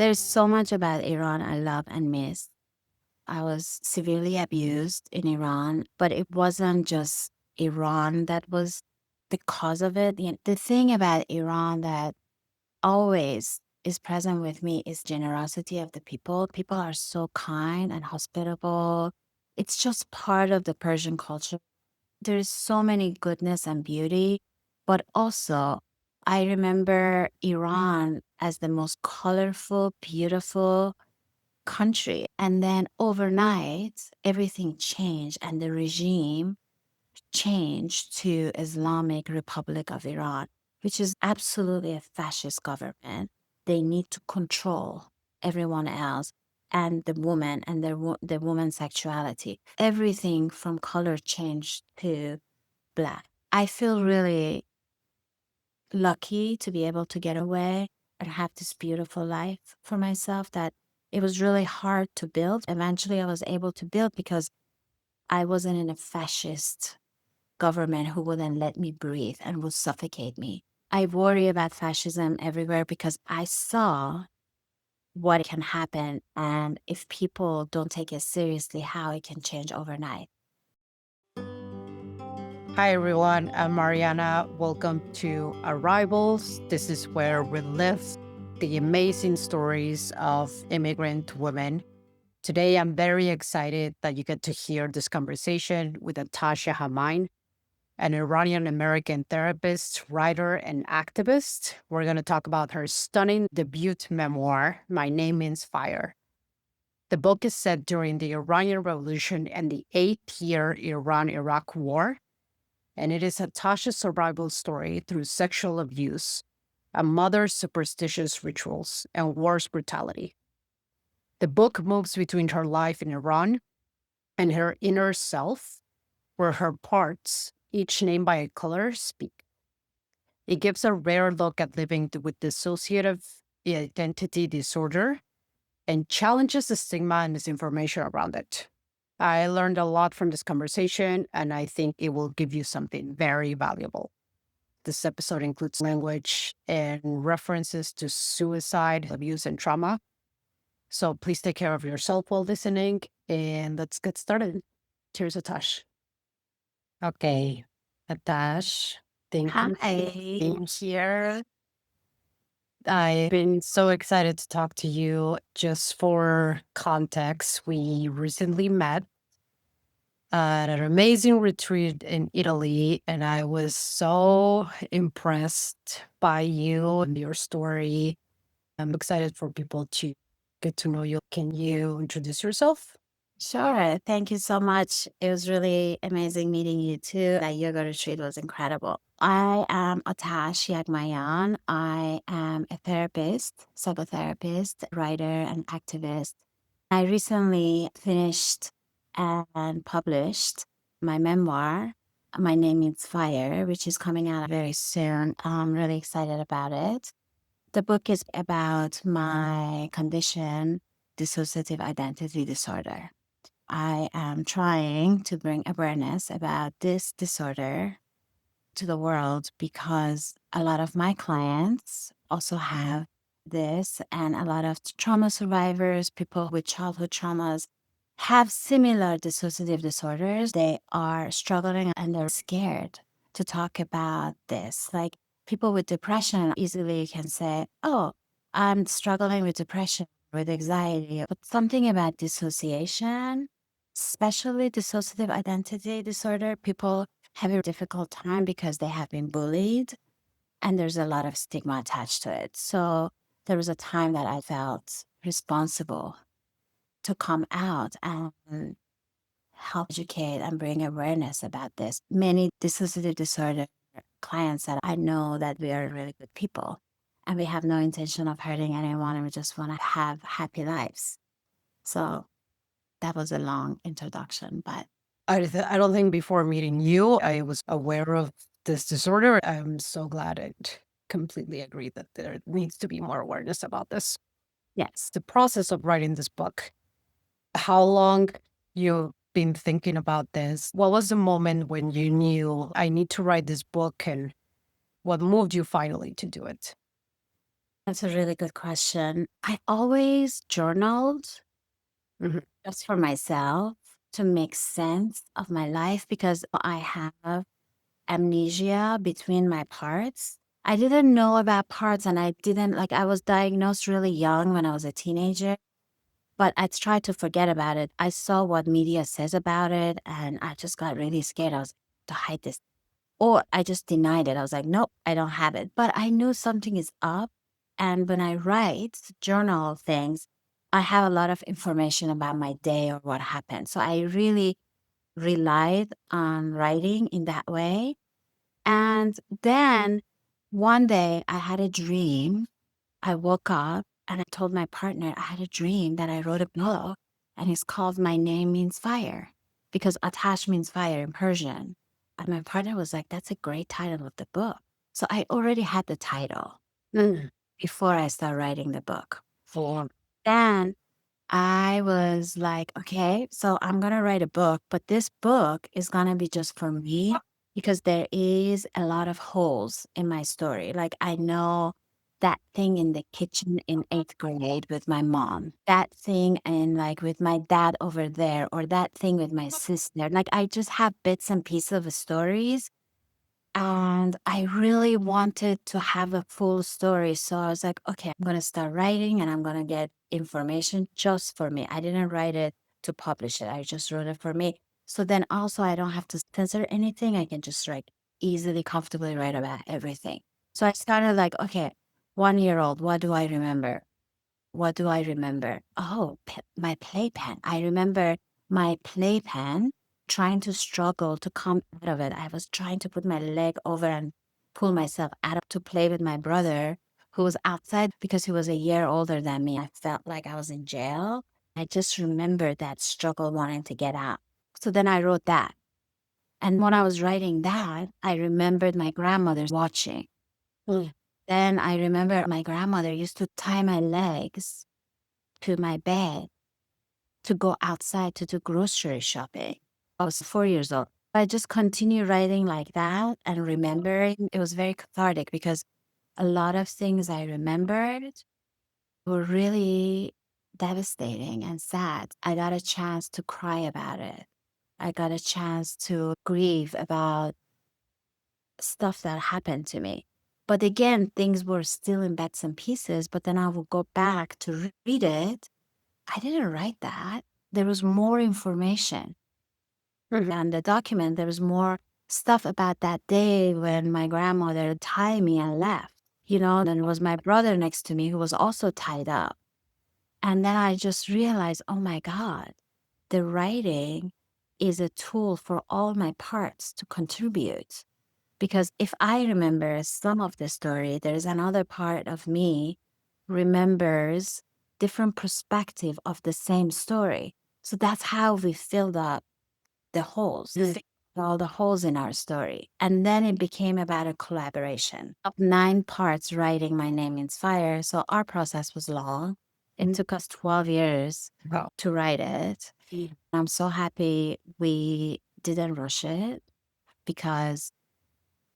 There's so much about Iran I love and miss. I was severely abused in Iran, but it wasn't just Iran that was the cause of it. The thing about Iran that always is present with me is generosity of the people. People are so kind and hospitable. It's just part of the Persian culture. There's so many goodness and beauty, but also I remember Iran as the most colorful, beautiful country. And then overnight, everything changed and the regime changed to Islamic Republic of Iran, which is absolutely a fascist government. They need to control everyone else and the woman and the woman's sexuality. Everything from color changed to black. I feel really lucky to be able to get away and have this beautiful life for myself that it was really hard to build. Eventually, I was able to build because I wasn't in a fascist government who wouldn't let me breathe and would suffocate me. I worry about fascism everywhere because I saw what can happen and if people don't take it seriously, how it can change overnight. Hi, everyone. I'm Mariana. Welcome to Arrivals. This is where we live the amazing stories of immigrant women. Today, I'm very excited that you get to hear this conversation with Atash Yaghmaian, an Iranian-American therapist, writer, and activist. We're going to talk about her stunning debut memoir, My Name Means Fire. The book is set during the Iranian Revolution and the eighth-year Iran-Iraq War, and it is Atash's survival story through sexual abuse, a mother's superstitious rituals, and war's brutality. The book moves between her life in Iran and her inner self, where her parts, each named by a color, speak. It gives a rare look at living with dissociative identity disorder and challenges the stigma and misinformation around it. I learned a lot from this conversation, and I think it will give you something very valuable. This episode includes language and references to suicide, abuse, and trauma. So please take care of yourself while listening, and let's get started. Cheers, Atash. Okay, Atash, thank you for Hi. being here. I've been so excited to talk to you. Just for context, we recently met at an amazing retreat in Italy, and I was so impressed by you and your story. I'm excited for people to get to know you. Can you introduce yourself? Sure. Thank you so much. It was really amazing meeting you too. That yoga retreat was incredible. I am Atash Yaghmaian. I am a therapist, psychotherapist, writer, and activist. I recently finished and published my memoir. My Name Means Fire, which is coming out very soon. I'm really excited about it. The book is about my condition, dissociative identity disorder. I am trying to bring awareness about this disorder to the world because a lot of my clients also have this, and a lot of trauma survivors, people with childhood traumas, have similar dissociative disorders. They are struggling and they're scared to talk about this. Like people with depression easily can say, "Oh, I'm struggling with depression, with anxiety." But something about dissociation, especially dissociative identity disorder, people have a difficult time because they have been bullied and there's a lot of stigma attached to it. So there was a time that I felt responsible to come out and help educate and bring awareness about this. Many dissociative disorder clients that I know that we are really good people and we have no intention of hurting anyone and we just want to have happy lives. So that was a long introduction, but I don't think before meeting you, I was aware of this disorder. I'm so glad I completely agree that there needs to be more awareness about this. yes. The process of writing this book, how long you've been thinking about this? What was the moment when you knew I need to write this book, and what moved you finally to do it? That's a really good question. I always journaled Mhm. just for myself to make sense of my life because I have amnesia between my parts. I didn't know about parts and I didn't like I was diagnosed really young when I was a teenager, but I tried to forget about it. I saw what media says about it and I just got really scared. I was to hide this. Or I just denied it. I was like, nope, I don't have it. But I knew something is up. And when I write journal things, I have a lot of information about my day or what happened. So I really relied on writing in that way. And then one day I had a dream. I woke up and I told my partner I had a dream that I wrote a book and it's called My Name Means Fire because Atash means fire in Persian. And my partner was like, that's a great title of the book. So I already had the title Mm. before I started writing the book. For Then I was like, okay, so I'm going to write a book, but this book is going to be just for me because there is a lot of holes in my story. Like, I know that thing in the kitchen in eighth grade with my mom, that thing and like with my dad over there, or that thing with my sister. Like, I just have bits and pieces of stories and I really wanted to have a full story. So I was like, okay, I'm going to start writing and I'm going to get information just for me. I didn't write it to publish it. I just wrote it for me. So then also I don't have to censor anything. I can just like easily, comfortably write about everything. So I started like, okay, 1 year old, what do I remember? What do I remember? Oh, my playpen. I remember my playpen trying to struggle to come out of it. I was trying to put my leg over and pull myself out of to play with my brother who was outside because he was a year older than me. I felt like I was in jail. I just remember that struggle wanting to get out. So then I wrote that. And when I was writing that, I remembered my grandmother watching. Mm. Then I remember my grandmother used to tie my legs to my bed to go outside to do grocery shopping. I was 4 years old. I just continued writing like that and remembering. It was very cathartic because a lot of things I remembered were really devastating and sad. I got a chance to cry about it. I got a chance to grieve about stuff that happened to me. But again, things were still in bits and pieces. But then I would go back to read it. I didn't write that. There was more information. Mhm. And the document, there was more stuff about that day when my grandmother tied me and left. Then it was my brother next to me who was also tied up. And then I just realized, oh my God, the writing is a tool for all my parts to contribute. Because if I remember some of the story, there's another part of me remembers different perspective of the same story. So that's how we filled up the holes, Mm. all the holes in our story. And then it became about a collaboration of 9 parts writing My Name Means Fire. So our process was long. It took us 12 years Wow. to write it. I'm so happy we didn't rush it because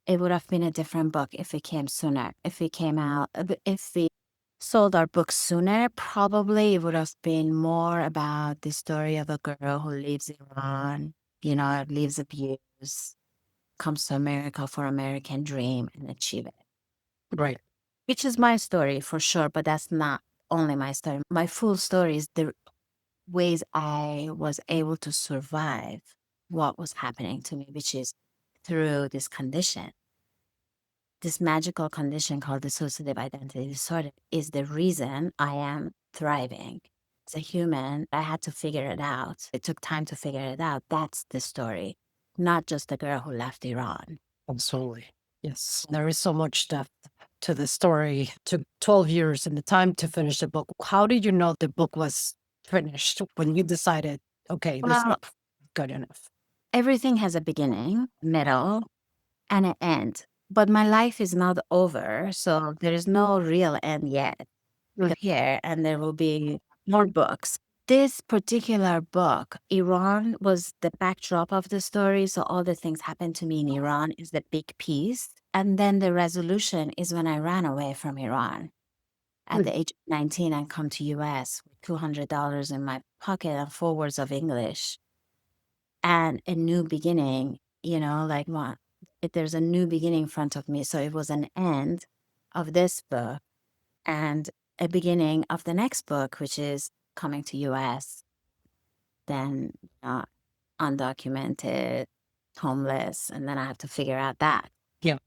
it would have been a different book if it came sooner. If it came out, if we sold our books sooner, probably it would have been more about the story of a girl who leaves Iran, leaves abuse, comes to America for American dream and achieve it. Right. Which is my story for sure, but that's not only my story. My full story is the ways I was able to survive what was happening to me, which is through this condition. This magical condition called dissociative identity disorder is the reason I am thriving. As a human, I had to figure it out. It took time to figure it out. That's the story, not just the girl who left Iran. Absolutely. Yes. There is so much depth to the story. Took 12 years and the time to finish the book. How did you know the book was finished when you decided, okay, this is Well, good enough? everything has a beginning, middle, and an end. But my life is not over, so there is no real end yet. Mm. Here, and there will be more books. This particular book, Iran was the backdrop of the story. So all the things happened to me in Iran is the big piece. And then the resolution is when I ran away from Iran. at the age of 19 and come to US with $200 in my pocket and 4 words of English and a new beginning, like what there's a new beginning in front of me. So it was an end of this book and a beginning of the next book, which is coming to US, then undocumented, homeless, and then I have to figure out that. Yeah.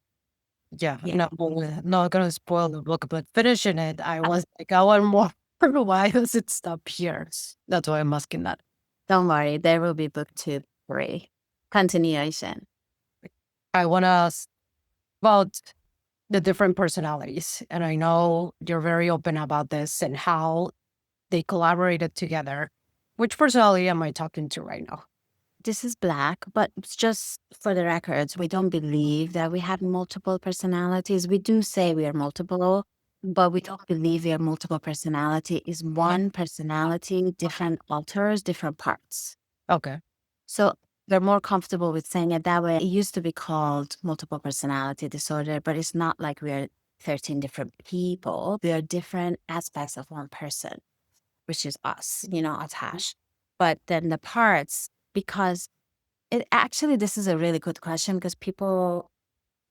Yeah. Yeah. No, we're not gonna spoil the book, but finishing it, I was like, I want more. Why does it stop here? That's why I'm asking that. Don't worry, there will be book 2, 3, continuation. I want to ask about the different personalities. And I know you're very open about this and how they collaborated together. Which personality am I talking to right now? This is Black, but it's just for the records, we don't believe that we have multiple personalities. We do say we are multiple, but we don't believe we are multiple personality. Is one personality, different alters, different parts. Okay. So they're more comfortable with saying it that way. It used to be called multiple personality disorder, but it's not like we are 13 different people. We are different aspects of one person, which is us, Atash. But then the parts, because this is a really good question because people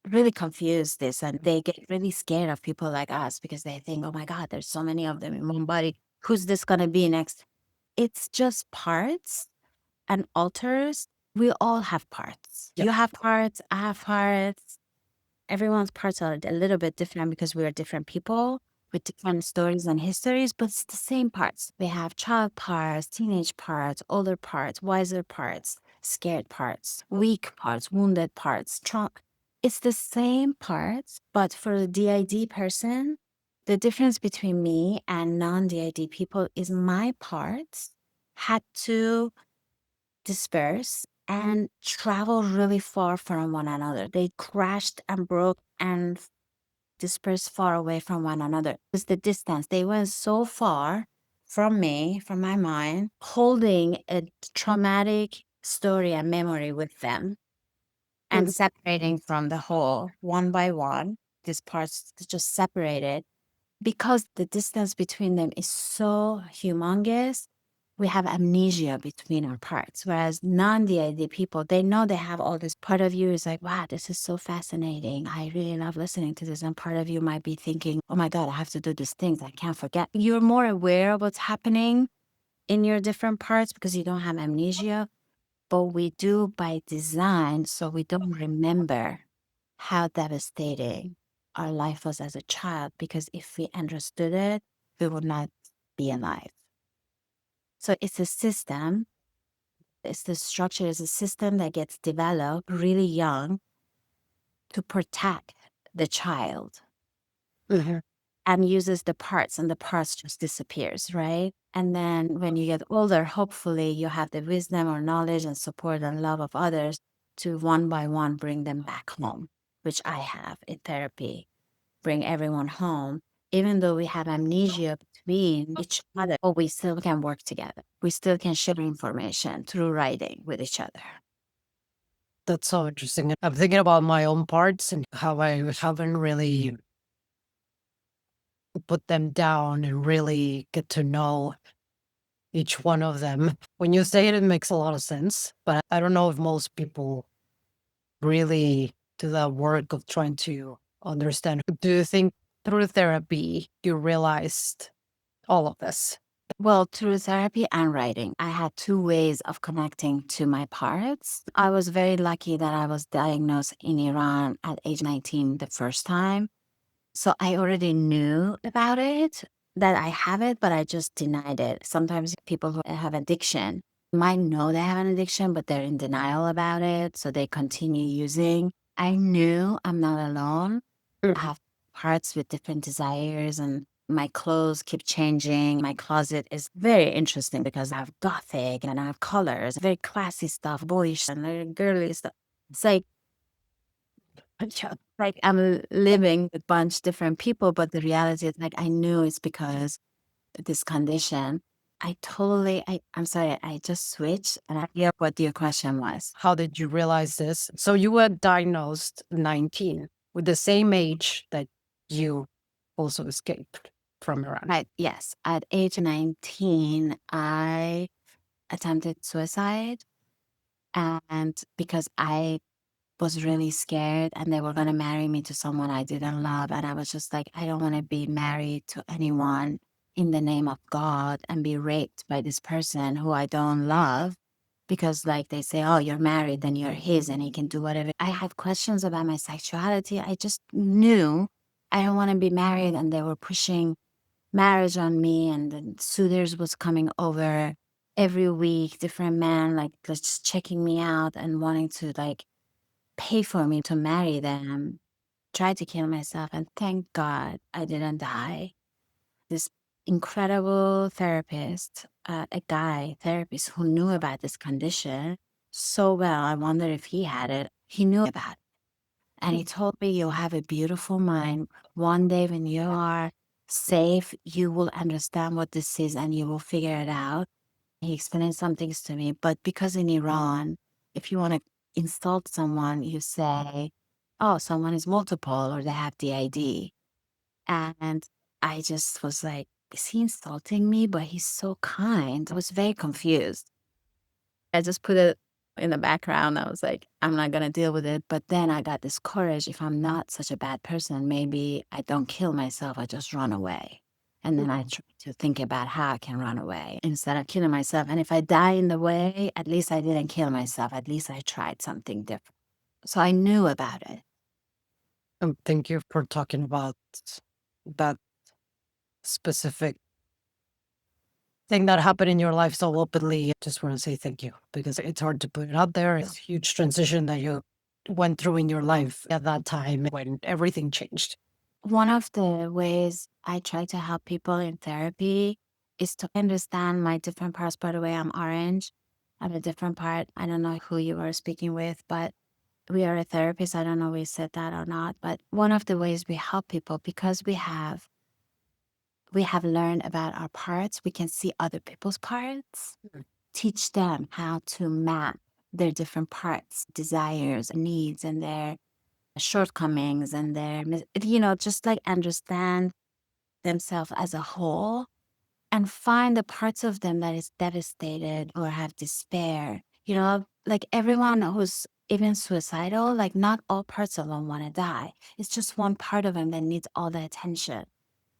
really confuse this and they get really scared of people like us because they think, oh my God, there's so many of them in one body. Who's this going to be next? It's just parts and alters. We all have parts. Yep. You have parts, I have parts. Everyone's parts are a little bit different because we are different people with different stories and histories, but it's the same parts. We have child parts, teenage parts, older parts, wiser parts, scared parts, weak parts, wounded parts. It's the same parts, but for the DID person, the difference between me and non-DID people is my parts had to disperse and travel really far from one another. They crashed and broke and dispersed far away from one another. It's the distance. They went so far from me, from my mind, holding a traumatic story and memory with them and separating from the whole one by one. These parts just separated because the distance between them is so humongous. We have amnesia between our parts. Whereas non-DID people, they know they have all this. Part of you is like, wow, this is so fascinating. I really love listening to this. And part of you might be thinking, oh my God, I have to do these things. I can't forget. You're more aware of what's happening in your different parts because you don't have amnesia. But we do by design, so we don't remember how devastating our life was as a child, because if we understood it, we would not be alive. So it's a system, it's the structure, is a system that gets developed really young to protect the child and uses the parts, and the parts just disappears, right? And then when you get older, hopefully you have the wisdom or knowledge and support and love of others to one by one bring them back home, which I have in therapy. Bring everyone home, even though we have amnesia between each other, but we still can work together. We still can share information through writing with each other. That's so interesting. I'm thinking about my own parts and how I haven't really put them down and really get to know each one of them. When you say it, it makes a lot of sense, but I don't know if most people really do that work of trying to understand. Do you think through therapy you realized all of this? Well, through therapy and writing, I had 2 ways of connecting to my parts. I was very lucky that I was diagnosed in Iran at age 19 the first time. So I already knew about it, that I have it, but I just denied it. Sometimes people who have addiction might know they have an addiction, but they're in denial about it. So they continue using. I knew I'm not alone. I have parts with different desires, and my clothes keep changing. My closet is very interesting because I have gothic and I have colors, very classy stuff, boyish and very girly stuff. It's like I'm living with a bunch different people, but the reality is like I knew it's because of this condition. I'm sorry, I just switched and I hear what your question was. How did you realize this? So you were diagnosed 19 with the same age that you also escaped from Iran. Right. Yes. At age 19, I attempted suicide. And because I was really scared and they were going to marry me to someone I didn't love. And I was just like, I don't want to be married to anyone in the name of God and be raped by this person who I don't love. Because, like, they say, oh, you're married, then you're his and he can do whatever. I had questions about my sexuality. I just knew I don't want to be married. And they were pushing marriage on me, and the suitors was coming over every week, different men, like just checking me out and wanting to like pay for me to marry them. Tried to kill myself, and thank God I didn't die. This incredible therapist, a guy therapist who knew about this condition so well. I wonder if he had it. He knew about it. And he told me, you'll have a beautiful mind. One day when you are safe, you will understand what this is and you will figure it out. He explained some things to me, but because in Iran, if you want to insult someone, you say, oh, someone is multiple or they have DID. And I just was like, is he insulting me? But he's so kind. I was very confused. I just put it in the background. I was like, I'm not going to deal with it. But then I got this courage. If I'm not such a bad person, maybe I don't kill myself. I just run away. And then I try to think about how I can run away instead of killing myself. And if I die in the way, at least I didn't kill myself. At least I tried something different. So I knew about it. Thank you for talking about that specific thing that happened in your life so openly. I just want to say thank you because it's hard to put it out there. It's a huge transition that you went through in your life at that time when everything changed. One of the ways I try to help people in therapy is to understand my different parts. By the way, I'm orange. I'm a different part. I don't know who you are speaking with, but we are a therapist. I don't know if we said that or not. But one of the ways we help people, because we have learned about our parts, we can see other people's parts, teach them how to map their different parts, desires, needs, and their shortcomings and their, just like understand themselves as a whole and find the parts of them that is devastated or have despair. Like everyone who's even suicidal, like not all parts of them want to die. It's just one part of them that needs all the attention.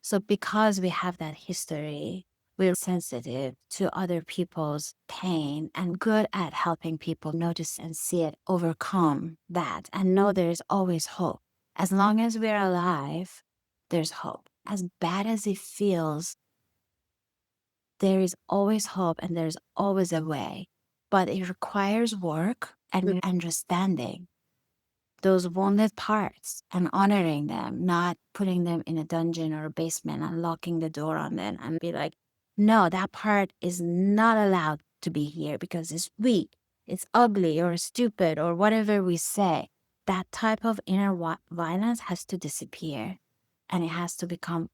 So because we have that history, we're sensitive to other people's pain and good at helping people notice and see it, overcome that, and know there's always hope. As long as we're alive, there's hope. As bad as it feels, there is always hope and there's always a way. But it requires work and understanding those wounded parts and honoring them, not putting them in a dungeon or a basement and locking the door on them and be like, no, that part is not allowed to be here because it's weak, it's ugly or stupid or whatever we say. That type of inner violence has to disappear and it has to become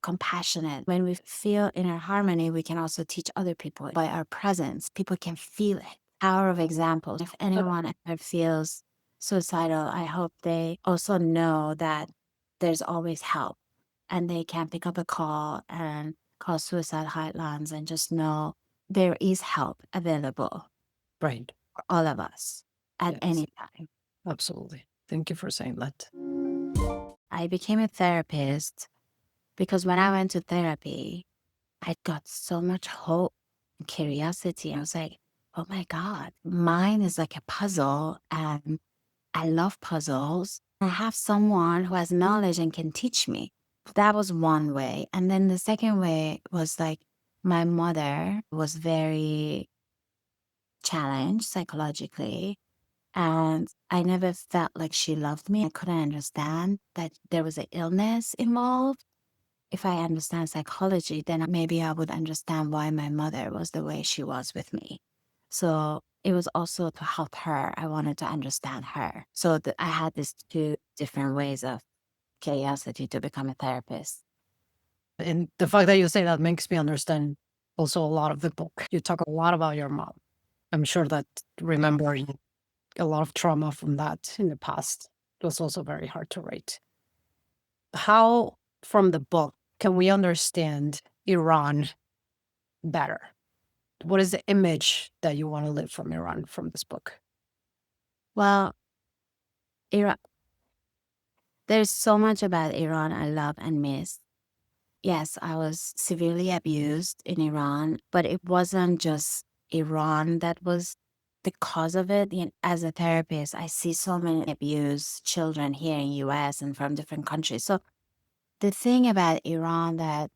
compassionate. When we feel inner harmony, we can also teach other people by our presence. People can feel it. Power of examples. If anyone ever feels suicidal, I hope they also know that there's always help and they can pick up a call and call suicide hotlines and just know there is help available Right. for all of us at Yes. any time. Absolutely. Thank you for saying that. I became a therapist because when I went to therapy, I got so much hope and curiosity. I was like, oh my God, mine is like a puzzle and I love puzzles. I have someone who has knowledge and can teach me. That was one way. And then the second way was like my mother was very challenged psychologically. And I never felt like she loved me. I couldn't understand that there was an illness involved. If I understand psychology, then maybe I would understand why my mother was the way she was with me. So it was also to help her. I wanted to understand her. So I had these two different ways of curiosity to become a therapist. And the fact that you say that makes me understand also a lot of the book. You talk a lot about your mom. I'm sure that remembering a lot of trauma from that in the past was also very hard to write. How, from the book, can we understand Iran better? What is the image that you want to live from Iran from this book? Well, Iran, there's so much about Iran I love and miss. Yes, I was severely abused in Iran, but it wasn't just Iran that was the cause of it. As a therapist, I see so many abused children here in US and from different countries. So the thing about Iran that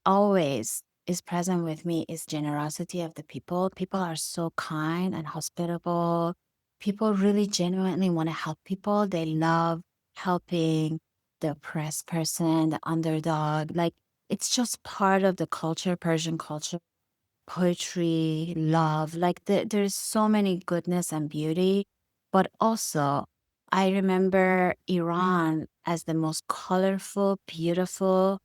always is present with me is generosity of the people. People are so kind and hospitable. People really genuinely want to help people. They love helping the oppressed person, the underdog. Like it's just part of the culture, Persian culture, poetry, love. Like there's so many goodness and beauty. But also, I remember Iran as the most colorful, beautiful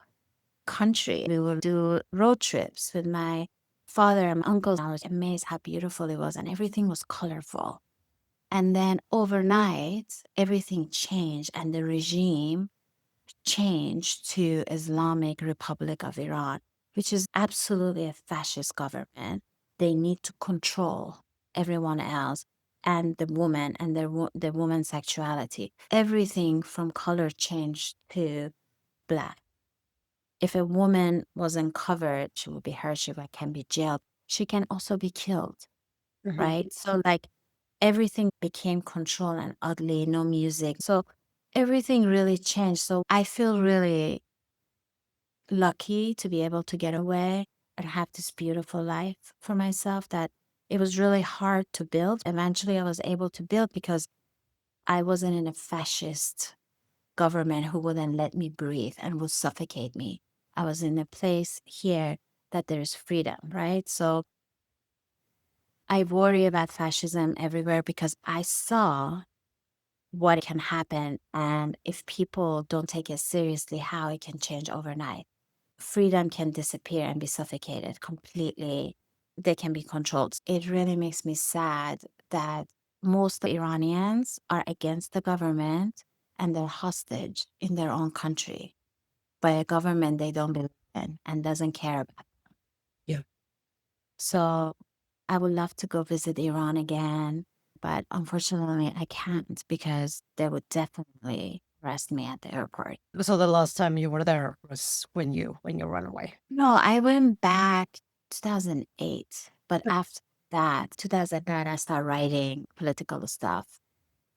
country. We would do road trips with my father and uncles. I was amazed how beautiful it was, and everything was colorful. And then overnight, everything changed, and the regime changed to Islamic Republic of Iran, which is absolutely a fascist government. They need to control everyone else and the woman and the woman's sexuality. Everything from color changed to black. If a woman wasn't covered, she would be hurt, can be jailed. She can also be killed, Mhm. right? So like everything became controlled and ugly, no music. So everything really changed. So I feel really lucky to be able to get away and have this beautiful life for myself that it was really hard to build. Eventually I was able to build because I wasn't in a fascist government who wouldn't let me breathe and would suffocate me. I was in a place here that there's freedom, right? So I worry about fascism everywhere because I saw what can happen. And if people don't take it seriously, how it can change overnight. Freedom can disappear and be suffocated completely. They can be controlled. It really makes me sad that most Iranians are against the government and they're hostage in their own country by a government they don't believe in and doesn't care about. Yeah. So I would love to go visit Iran again, but unfortunately I can't because they would definitely arrest me at the airport. So the last time you were there was when you ran away. No, I went back 2008, but after that, 2009, I started writing political stuff.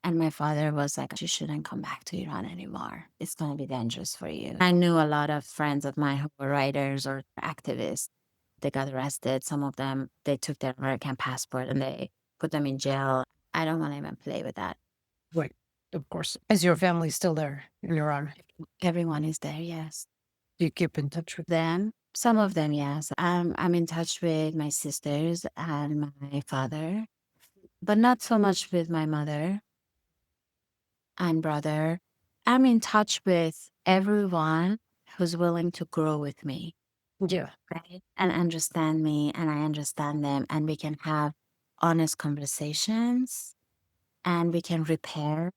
And my father was like, you shouldn't come back to Iran anymore. It's going to be dangerous for you. I knew a lot of friends of mine who were writers or activists. They got arrested. Some of them, they took their American passport and they put them in jail. I don't want to even play with that. Right. Of course. Is your family still there in Iran? Everyone is there, yes. Do you keep in touch with Them, some of them, yes. I'm in touch with my sisters and my father, but not so much with my mother and brother. I'm in touch with everyone who's willing to grow with me, Yeah. right? And understand me, and I understand them, and we can have honest conversations and we can repair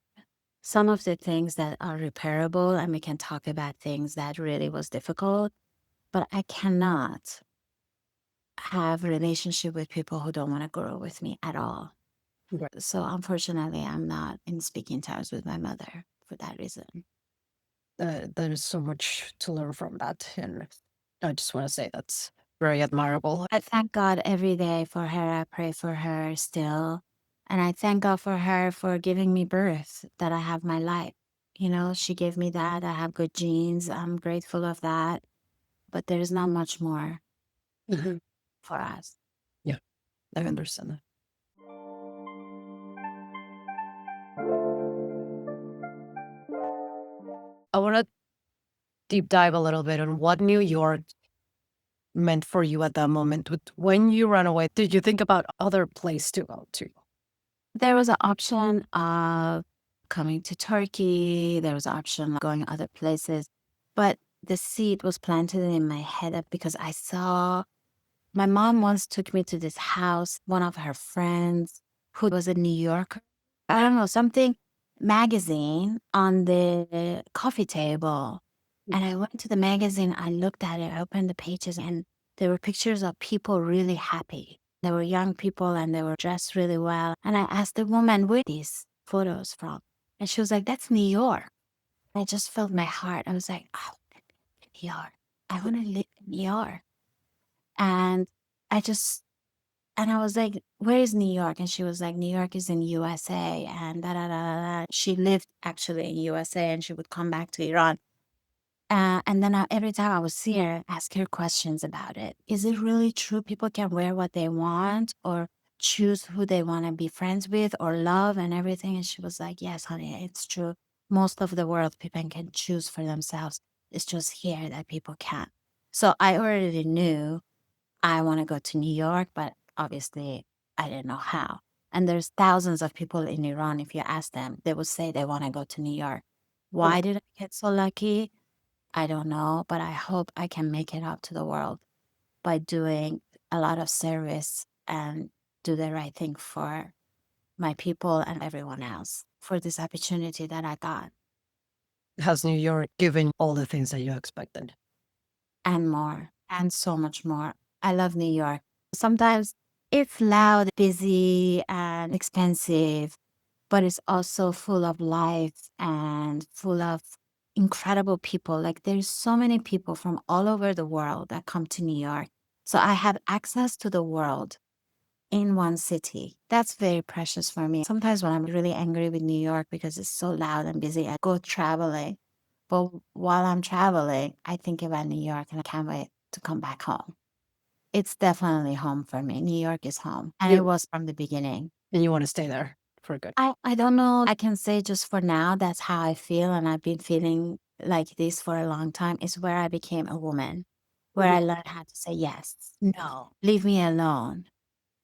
some of the things that are repairable and we can talk about things that really was difficult. But I cannot have relationship with people who don't want to grow with me at all. Right. So unfortunately, I'm not in speaking terms with my mother for that reason. There's so much to learn from that. And I just want to say that's very admirable. I thank God every day for her. I pray for her still. And I thank God for her for giving me birth, that I have my life. You know, she gave me that. I have good genes. I'm grateful of that. But there's not much more Mhm. for us. Yeah, I understand that. I want to deep dive a little bit on what New York meant for you at that moment. When you ran away, did you think about other place to go to? There was an option of coming to Turkey. There was an option of going other places. But the seed was planted in my head because I saw my mom once took me to this house, one of her friends who was a New Yorker. I don't know, something magazine on the coffee table. And I went to the magazine, I looked at it, I opened the pages, and there were pictures of people really happy. There were young people and they were dressed really well. And I asked the woman, where are these photos from? And she was like, that's New York. I just felt my heart. I was like, I want to live in New York. I want to live in New York. And I just, and I was like, where is New York? And she was like, New York is in USA and da da da da. Da. She lived actually in USA and she would come back to Iran. And then every time I would see her, ask her questions about it. Is it really true people can wear what they want or choose who they want to be friends with or love and everything? And she was like, yes, honey, it's true. Most of the world, people can choose for themselves. It's just here that people can't. So I already knew I want to go to New York, but obviously I didn't know how. And there's thousands of people in Iran. If you ask them, they would say they want to go to New York. Oh, Why did I get so lucky? I don't know, but I hope I can make it up to the world by doing a lot of service and do the right thing for my people and everyone else for this opportunity that I got has New York given all the things that you expected? and more and so much more. I love New York. Sometimes it's loud, busy, and expensive, but it's also full of life and full of incredible people. Like there's so many people from all over the world that come to New York. So I have access to the world in one city. That's very precious for me. Sometimes when I'm really angry with New York because it's so loud and busy, I go traveling. But while I'm traveling, I think about New York and I can't wait to come back home. It's definitely home for me. New York is home. And it You was from the beginning. and you want to stay there for good. I don't know. I can say just for now, that's how I feel. And I've been feeling like this for a long time. It's where I became a woman, where Mhm. I learned how to say yes, no, leave me alone,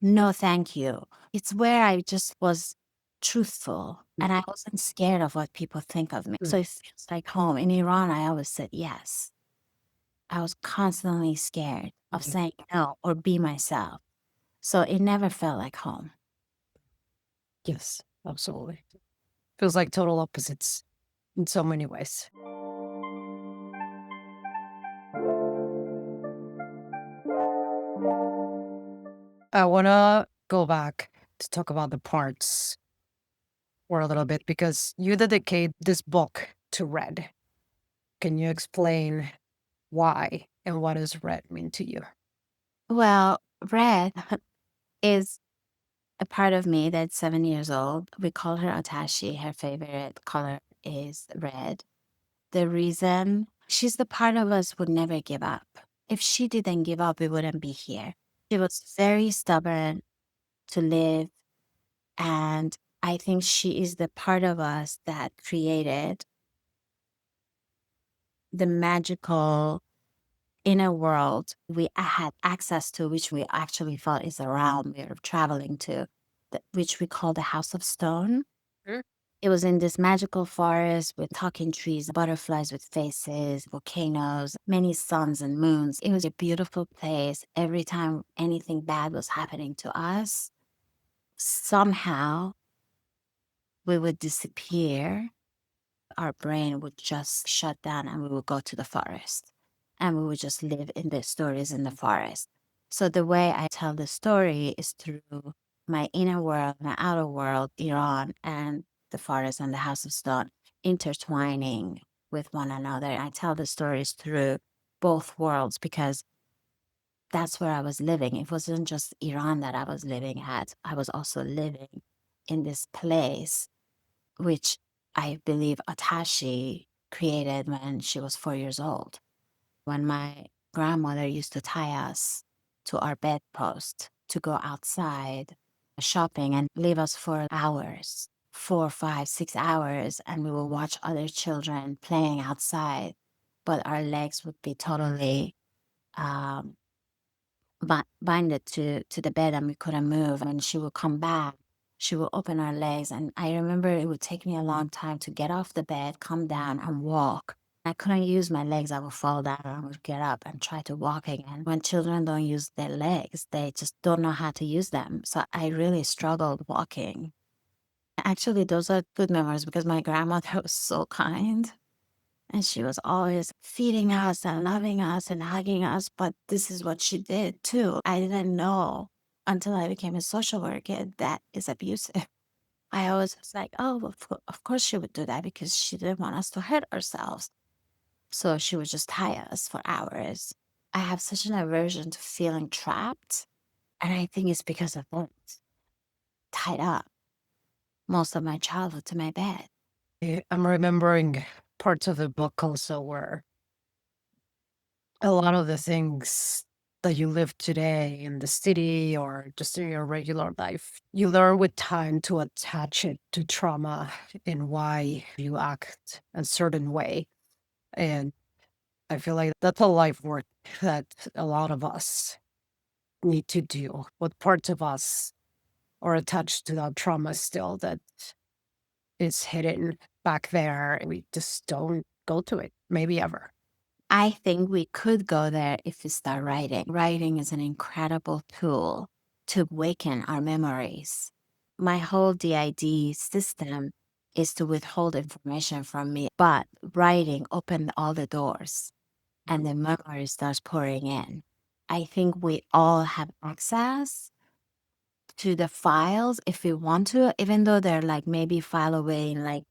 no, thank you. It's where I just was truthful and I wasn't scared of what people think of me. Mm. So it feels like home. In Iran, I always said yes. I was constantly scared of Mhm. saying no or be myself. So it never felt like home. Yes, absolutely. Feels like total opposites in so many ways. I want to go back to talk about the parts for a little bit because you dedicate this book to red. Can you explain why and what does red mean to you? Well, red is a part of me that's 7 years old. We call her Atashi. Her favorite color is red. The reason she's the part of us would never give up. If she didn't give up, we wouldn't be here. She was very stubborn to live. And I think she is the part of us that created the magical inner world we had access to, which we actually thought is a realm we are traveling to, which we call the House of Stone. Mm. It was in this magical forest with talking trees, butterflies with faces, volcanoes, many suns and moons. It was a beautiful place. Every time anything bad was happening to us, somehow we would disappear. Our brain would just shut down and we would go to the forest and we would just live in the stories in the forest. So the way I tell the story is through my inner world, my outer world, Iran, and the forest and the House of Stone intertwining with one another. I tell the stories through both worlds because that's where I was living. It wasn't just Iran that I was living at. I was also living in this place which I believe Atashi created when she was 4 years old. When my grandmother used to tie us to our bedpost to go outside shopping and leave us for hours, 4, 5, 6 hours, and we would watch other children playing outside, but our legs would be totally um, binded to the bed and we couldn't move. And she would come back, she would open her legs. And I remember it would take me a long time to get off the bed, come down and walk. I couldn't use my legs. I would fall down and I would get up and try to walk again. When children don't use their legs, they just don't know how to use them. So I really struggled walking. Actually, those are good memories because my grandmother was so kind. And she was always feeding us and loving us and hugging us. But this is what she did too. I didn't know until I became a social worker that is abusive. I always was like, oh, of course she would do that because she didn't want us to hurt ourselves. So she would just tie us for hours. I have such an aversion to feeling trapped. And I think it's because of that. Tied up most of my childhood to my bed. I'm remembering parts of the book also where a lot of the things that you live today in the city or just in your regular life, you learn with time to attach it to trauma and why you act a certain way. And I feel like that's a life work that a lot of us need to do. What parts of us are attached to that trauma still that is hidden back there, and we just don't go to it, maybe ever. I think we could go there if we start writing. Writing is an incredible tool to awaken our memories. My whole DID system is to withhold information from me, but writing opened all the doors and the memory starts pouring in. I think we all have access to the files if we want to, even though they're like maybe file away and like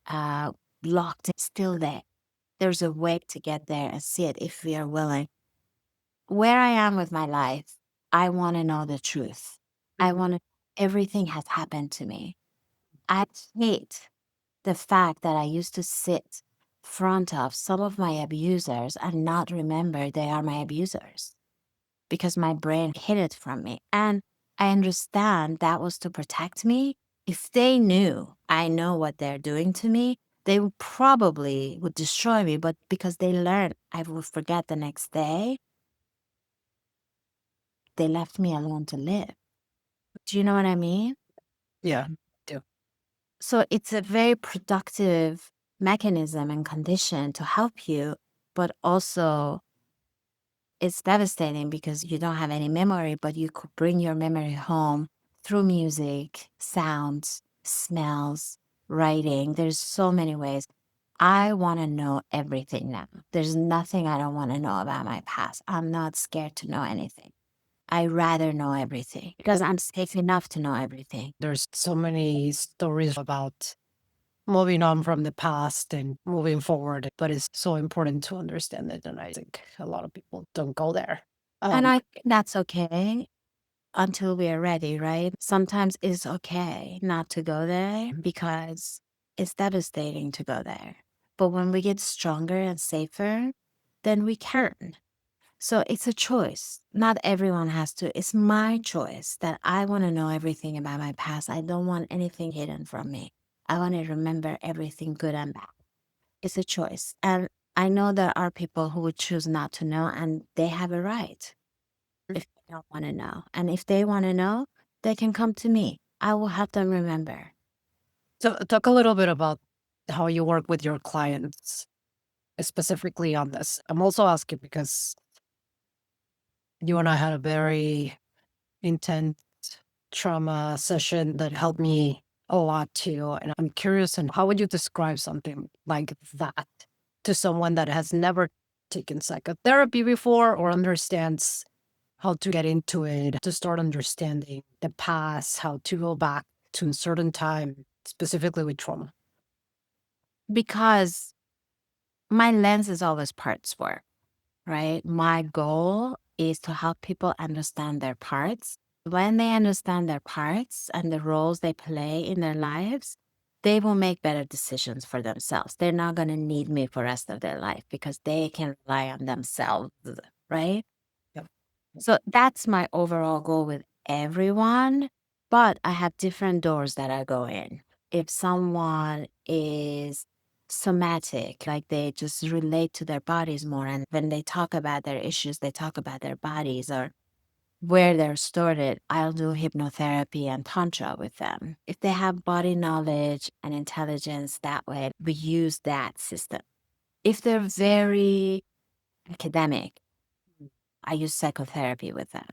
uh locked, it's still there. There's a way to get there and see it if we are willing. Where I am with my life, I want to know the truth. I Mhm. want to, everything has happened to me. I hate the fact that I used to sit front of some of my abusers and not remember they are my abusers because my brain hid it from me. And I understand that was to protect me. If they knew I know what they're doing to me, they would probably would destroy me. But because they learned I would forget the next day, they left me alone to live. Do you know what I mean? Yeah, do. So it's a very productive mechanism and condition to help you, but also it's devastating because you don't have any memory, but you could bring your memory home through music, sounds, smells, writing. There's so many ways. I want to know everything now. There's nothing I don't want to know about my past. I'm not scared to know anything. I rather know everything because I'm safe enough to know everything. There's so many stories about moving on from the past and moving forward, but it's so important to understand it. And I think a lot of people don't go there. And Um, I think that's okay until we are ready, right? Sometimes it's okay not to go there because it's devastating to go there. But when we get stronger and safer, then we can. So it's a choice. Not everyone has to. It's my choice that I want to know everything about my past. I don't want anything hidden from me. I want to remember everything good and bad. It's a choice. And I know there are people who would choose not to know, and they have a right if they don't want to know. And if they want to know, they can come to me. I will help them remember. so talk a little bit about how you work with your clients specifically on this. I'm also asking because you and I had a very intense trauma session that helped me a lot too. And I'm curious, and how would you describe something like that to someone that has never taken psychotherapy before or understands how to get into it, to start understanding the past, how to go back to a certain time, specifically with trauma? Because my lens is always parts work, right? My goal is to help people understand their parts. When they understand their parts and the roles they play in their lives, they will make better decisions for themselves. They're not going to need me for the rest of their life because they can rely on themselves, right? Yep. So that's my overall goal with everyone. But I have different doors that I go in. If someone is somatic, like they just relate to their bodies more, and when they talk about their issues, they talk about their bodies or where they're stored it, I'll do hypnotherapy and tantra with them. If they have body knowledge and intelligence that way, we use that system. If they're very academic, I use psychotherapy with them.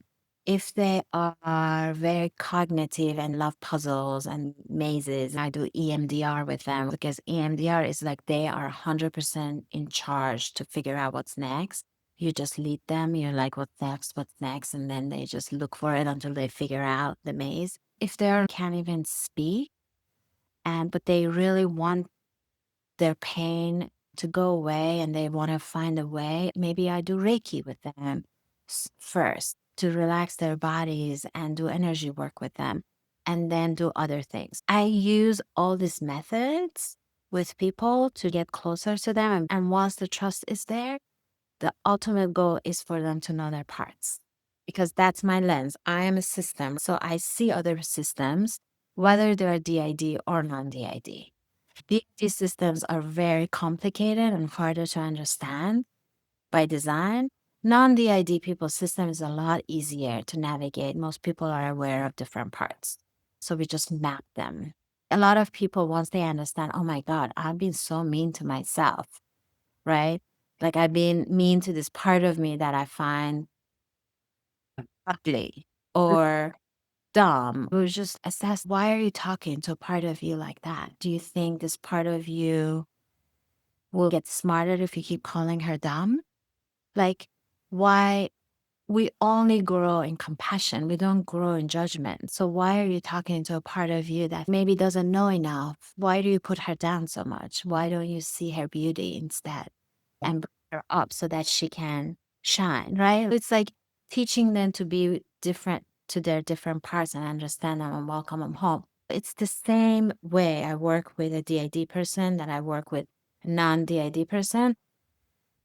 If they are very cognitive and love puzzles and mazes, I do EMDR with them because EMDR is like they are 100% in charge to figure out what's next. You just lead them. You're like, what's next? What's next? And then they just look for it until they figure out the maze. If they can't even speak, but they really want their pain to go away and they want to find a way, maybe I do Reiki with them first to relax their bodies and do energy work with them and then do other things. I use all these methods with people to get closer to them. And once the trust is there, the ultimate goal is for them to know their parts because that's my lens. I am a system. So I see other systems, whether they're DID or non DID. These systems are very complicated and harder to understand by design. Non-DID people's system is a lot easier to navigate. Most people are aware of different parts. So we just map them. A lot of people, once they understand, oh my God, I've been so mean to myself, right? Like I've been mean to this part of me that I find ugly or dumb. We would just assess, why are you talking to a part of you like that? Do you think this part of you will get smarter if you keep calling her dumb? Like, why? We only grow in compassion. We don't grow in judgment. So why are you talking to a part of you that maybe doesn't know enough? Why do you put her down so much? Why don't you see her beauty instead and bring her up so that she can shine, right? It's like teaching them to be different to their different parts and understand them and welcome them home. It's the same way I work with a DID person that I work with a non-DID person.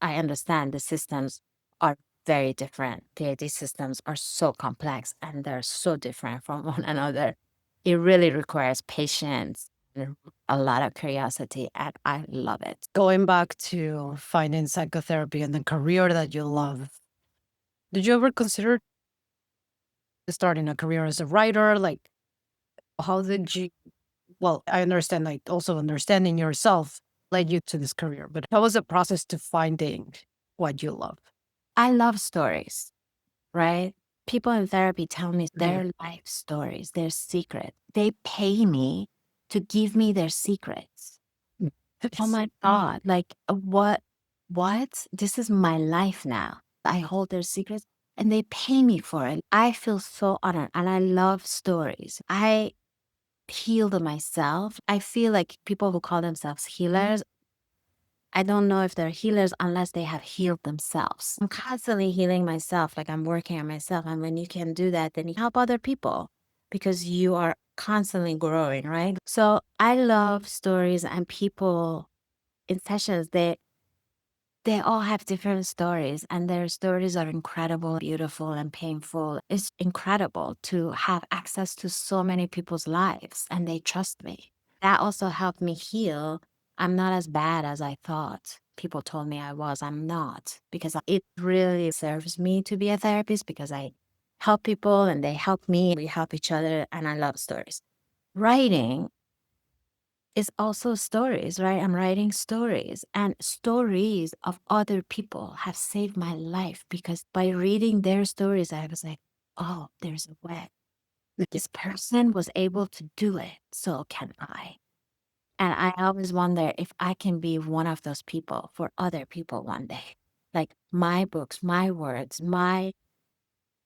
I understand the systems are very different. PhD systems are so complex and they're so different from one another. It really requires patience and a lot of curiosity, and I love it. Going back to finding psychotherapy and the career that you love, did you ever consider starting a career as a writer? Like, how did you, well, I understand, like, also understanding yourself led you to this career, but how was the process to finding what you love? I love stories, right? People in therapy tell me their life stories, their secret. They pay me to give me their secrets. Oh my God. Like, what? What? This is my life now. I hold their secrets and they pay me for it. I feel so honored and I love stories. I healed myself. I feel like people who call themselves healers, I don't know if they're healers unless they have healed themselves. I'm constantly healing myself, like I'm working on myself. And when you can do that, then you help other people because you are constantly growing, right? So I love stories and people in sessions, they all have different stories and their stories are incredible, beautiful, and painful. It's incredible to have access to so many people's lives and they trust me. That also helped me heal. I'm not as bad as I thought. People told me I was. I'm not because it really serves me to be a therapist because I help people and they help me. We help each other and I love stories. Writing is also stories, right? I'm writing stories and stories of other people have saved my life because by reading their stories, I was like, oh, there's a way. This person was able to do it. So can I. And I always wonder if I can be one of those people for other people one day. Like my books, my words, my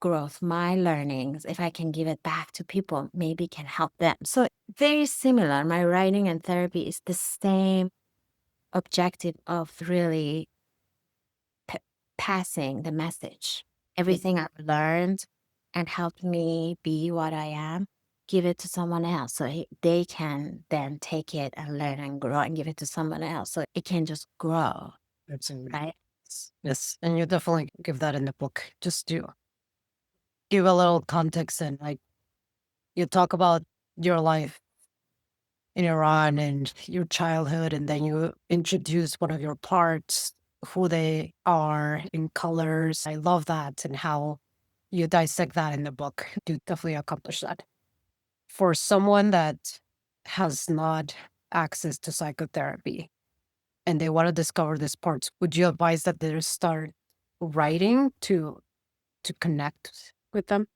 growth, my learnings, if I can give it back to people, maybe can help them. So very similar. My writing and therapy is the same objective of really p- passing the message. Everything I've learned and helped me be what I am, give it to someone else so they can then take it and learn and grow and give it to someone else so it can just grow, Absolutely. right? Yes. And you definitely give that in the book. Just to give a little context and like you talk about your life in Iran and your childhood, and then you introduce one of your parts, who they are in colors. I love that and how you dissect that in the book. You definitely accomplish that. For someone that has not access to psychotherapy and they want to discover these parts, would you advise that they start writing to connect with them?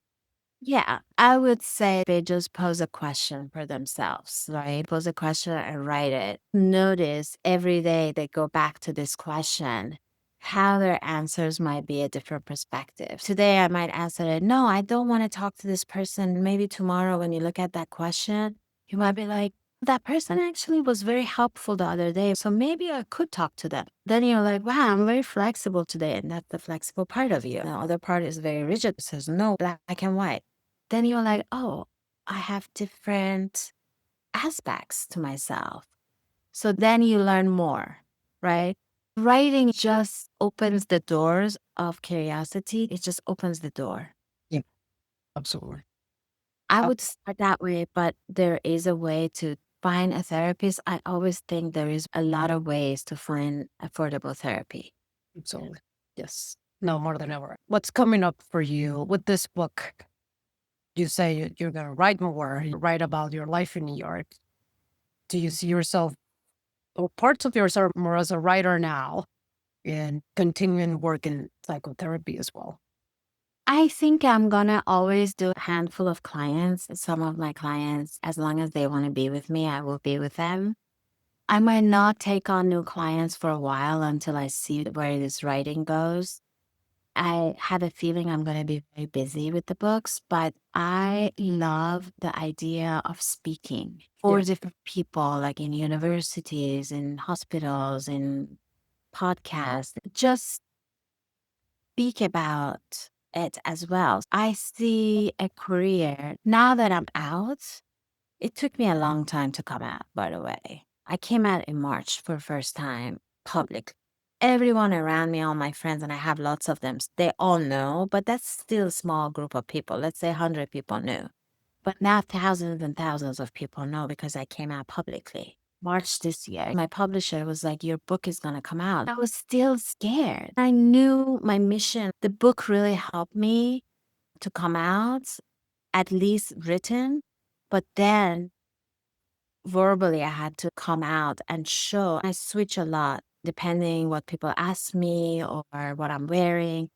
Yeah, I would say they just pose a question for themselves, right? Pose a question and write it. Notice every day they go back to this question, how their answers might be a different perspective. Today, I might answer it, no, I don't want to talk to this person. Maybe tomorrow, when you look at that question, you might be like, that person actually was very helpful the other day. So maybe I could talk to them. Then you're like, wow, I'm very flexible today. And that's the flexible part of you. The other part is very rigid. It says no, black and white. Then you're like, oh, I have different aspects to myself. So then you learn more, right? Writing just opens the doors of curiosity. It just opens the door. Yeah, absolutely. I Uh, would start that way, but there is a way to find a therapist. I always think there is a lot of ways to find affordable therapy. Absolutely. Yes. No, more than ever. What's coming up for you with this book? You say you're going to write more, you write about your life in New York. Do you see yourself or parts of yourself more as a writer now and continuing work in psychotherapy as well? I think I'm gonna always do a handful of clients. Some of my clients, as long as they want to be with me, I will be with them. I might not take on new clients for a while until I see where this writing goes. I have a feeling I'm going to be very busy with the books, but I love the idea of speaking Yeah. for different people, like in universities, in hospitals, in podcasts. Just speak about it as well. I see a career now that I'm out. It took me a long time to come out, by the way. I came out in March for the first time public. Everyone around me, all my friends, and I have lots of them, they all know, but that's still a small group of people. Let's say 100 people knew. But now thousands and thousands of people know because I came out publicly. March this year, my publisher was like, your book is going to come out. I was still scared. I knew my mission. The book really helped me to come out, at least written. But then verbally, I had to come out and show. I switch a lot depending what people ask me or what I'm wearing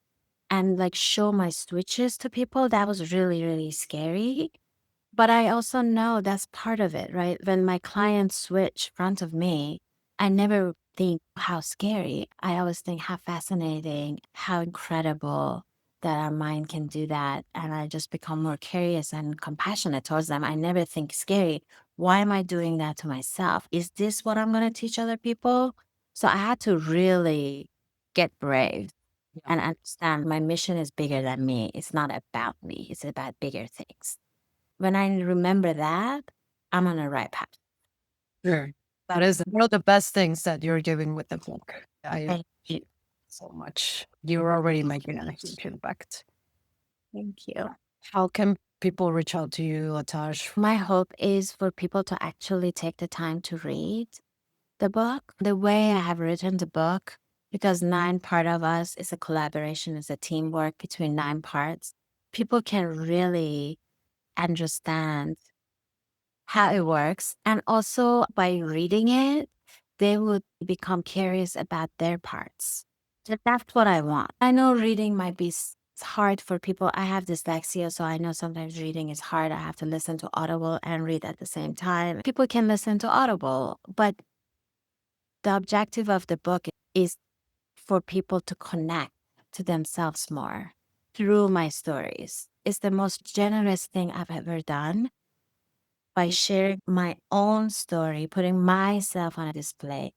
and like show my switches to people. That was really, really scary. But I also know that's part of it, right? When my clients switch front of me, I never think how scary. I always think how fascinating, how incredible that our mind can do that. And I just become more curious and compassionate towards them. I never think scary. Why am I doing that to myself? Is this what I'm going to teach other people? So I had to really get brave Yeah. and understand my mission is bigger than me. It's not about me, it's about bigger things. When I remember that, I'm on the right path. Sure. That is one of the best things that you're doing with the book. I Thank you. appreciate it so much. You're already making a huge impact. Thank you. How can people reach out to you, Atash? My hope is for people to actually take the time to read the book. The way I have written the book, because nine part of us is a collaboration, is a teamwork between nine parts, people can really understand how it works. And also by reading it, they would become curious about their parts. So that's what I want. I know reading might be hard for people. I have dyslexia, so I know sometimes reading is hard. I have to listen to Audible and read at the same time. People can listen to Audible, but the objective of the book is for people to connect to themselves more through my stories. It's the most generous thing I've ever done by sharing my own story, putting myself on a display.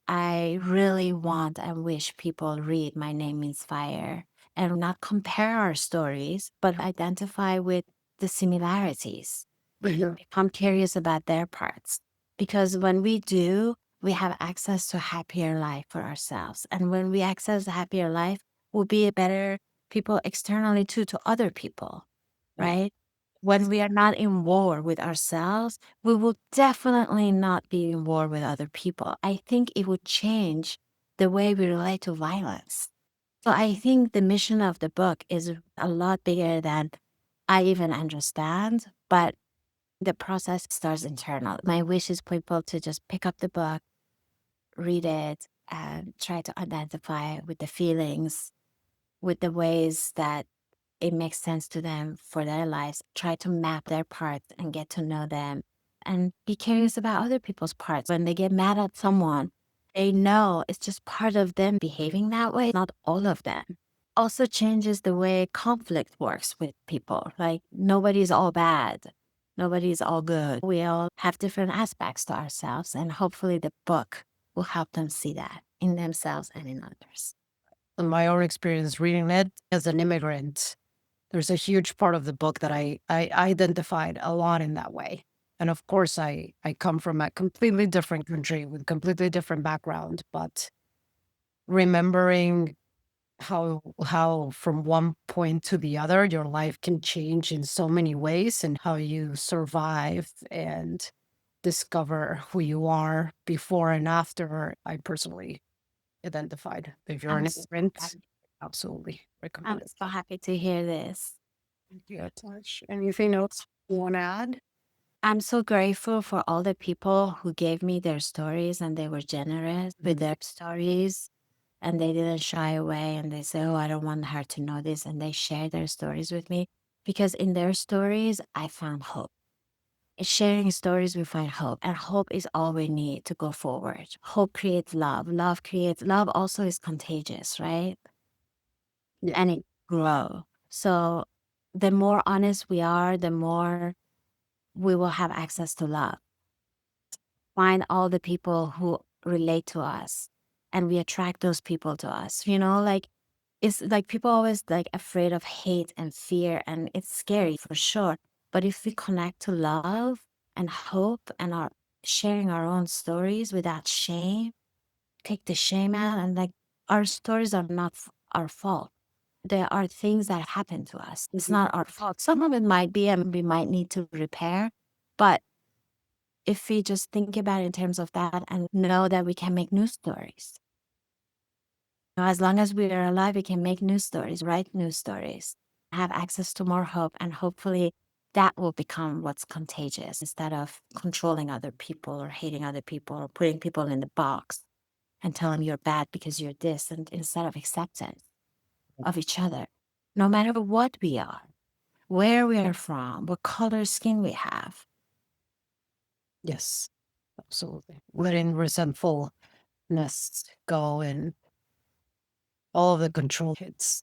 I really want and wish people read My Name Means Fire and not compare our stories, but identify with the similarities. Yeah. Become curious about their parts. Because when we do, we have access to a happier life for ourselves. And when we access a happier life, we'll be a better people externally too to other people, right? When we are not in war with ourselves, we will definitely not be in war with other people. I think it would change the way we relate to violence. So I think the mission of the book is a lot bigger than I even understand, but the process starts internal. My wish is people to just pick up the book, read it, and try to identify with the feelings, with the ways that it makes sense to them for their lives. Try to map their parts and get to know them and be curious about other people's parts. When they get mad at someone, they know it's just part of them behaving that way, not all of them. Also changes the way conflict works with people. Like nobody's all bad. Nobody's all good. We all have different aspects to ourselves, and hopefully the book will help them see that in themselves and in others. In my own experience reading it as an immigrant, there's a huge part of the book that I identified a lot in that way. And of course, I come from a completely different country with completely different background, but remembering how from one point to the other your life can change in so many ways, and how you survive and discover who you are before and after, I personally identified. If you're I'm an so immigrant, happy. absolutely I'm recommend it. so happy to hear this. Thank you, Atash. Anything else you want to add? I'm so grateful for all the people who gave me their stories and they were generous with their stories and they didn't shy away and they say, oh, I don't want her to know this. And they share their stories with me because in their stories, I found hope. In sharing stories, we find hope, and hope is all we need to go forward. Hope creates love. Love also is contagious, right? Yeah. And it grow. So the more honest we are, the more we will have access to love. Find all the people who relate to us and we attract those people to us. Like it's like people always like afraid of hate and fear, and it's scary for sure. But if we connect to love and hope and are sharing our own stories without shame, take the shame out, and like our stories are not our fault. There are things that happen to us. It's not our fault. Some of it might be, and we might need to repair, but if we just think about it in terms of that and know that we can make new stories. As long as we are alive, we can make new stories, write new stories, have access to more hope, and hopefully that will become what's contagious instead of controlling other people or hating other people or putting people in the box and telling them you're bad because you're this, and instead of acceptance of each other, no matter what we are, where we are from, what color skin we have. Yes, absolutely. Letting resentfulness go and all of the control hits.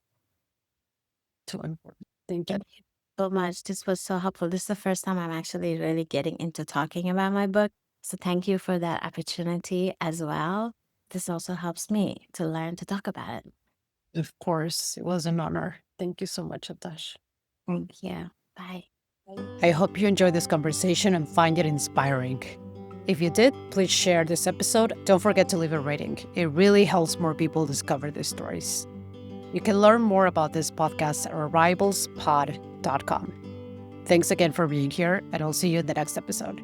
Too important. Thank you. Thank you so much. This was so helpful. This is the first time I'm actually really getting into talking about my book. So thank you for that opportunity as well. This also helps me to learn to talk about it. Of course, it was an honor. Thank you so much, Atash. Thank you. Bye. I hope you enjoyed this conversation and find it inspiring. If you did, please share this episode. Don't forget to leave a rating. It really helps more people discover these stories. You can learn more about this podcast at arrivalspod.com. Thanks again for being here, and I'll see you in the next episode.